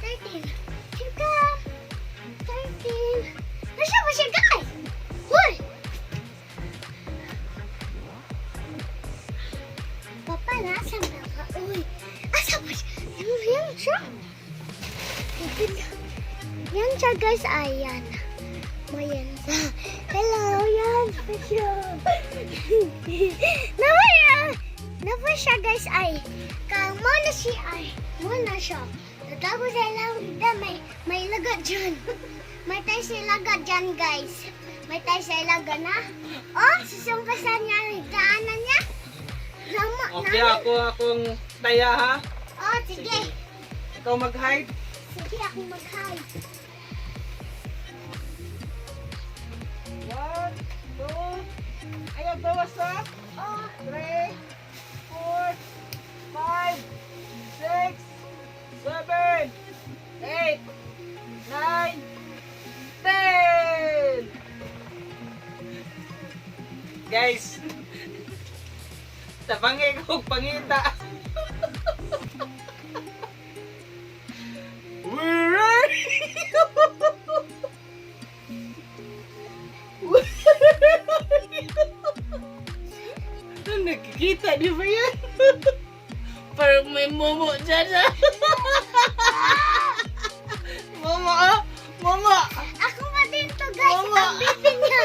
13. Chika. 13. Nasa ba siya, guys? Hoy! Papa, nasa ba ka? Uy. Asa ba siya? Yan siya. Yan siya, guys. Ayan. Mayan sa. Hello, yan siya. Napa siya, guys, ay. Kamo na siya, ay. Muna siya. Tapos ay lang, may laga dyan. May tayo sa laga dyan, guys. May tayo sa laga na. Oh, susungkasan niya ang daanan niya. Okay, akong taya ha. Oh, sige. Ikaw mag-hide. Sige, ako mag-hide. 1, 2, ayaw bawas ha. Oh, 3, 4, 5, 6, 7, 8, 9, 10. Guys, tabangi ko pangita. Where are you? Nakikita di ba yan? Parang may momo dyan ha? Momo ah! Momo! ako pa din to, guys. Mama. Ang bitin niya.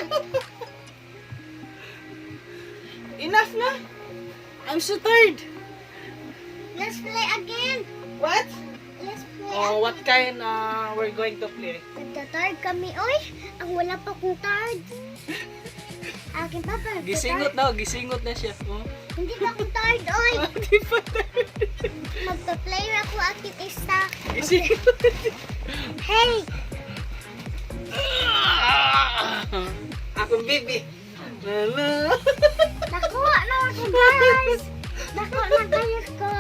I'm so tired. Let's play again. What? Let's play Oh, again. what kind we're going to play? Nagtatard kami, oy. Ang wala pa kong tard. Akin papa, Gisingot na, gisingot na siya. Oh. Hindi pa akong tard, oy. Di pa tired. Magpa-play ako akin isa. Gisingot. Hey! Akong baby. Lala. Nakuha na ako, guys. Nakuha na kayo ko.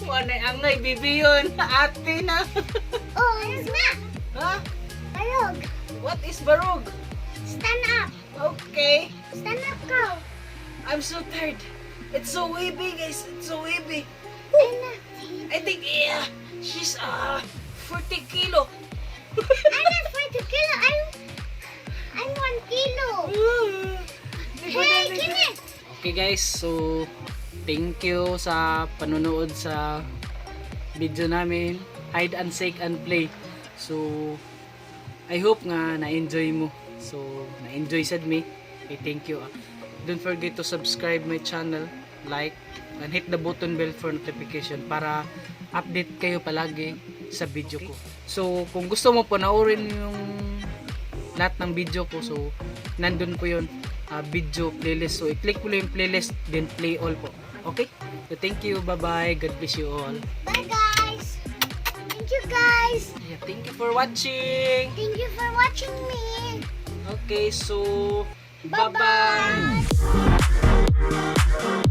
Wanay angay bibi yun. Ate na. Oh, ayos na. Ha? Ayog. What is barog? Stand up. Okay. Stand up ko. I'm so tired. It's so wavy, guys. It's so wavy. Ano? I think she's 40 kilo. I'm not 40 kilo. I'm 1 kilo. Hey, Kenneth. Okay guys, so thank you sa panonood sa video namin, Hide and Seek and Play. So I hope nga na-enjoy mo. So na-enjoy sad me. Okay, thank you. Don't forget to subscribe my channel, like, and hit the button bell for notification para update kayo palagi sa video ko. So kung gusto mo panoorin yung lahat ng video ko, so nandun po yun, video playlist. So i-click mo lang yung playlist, then play all po. Okay? So thank you, bye bye, God bless you all. Bye, guys. Thank you, guys. Yeah, thank you for watching. Thank you for watching me. Okay, so bye bye. Bye-bye.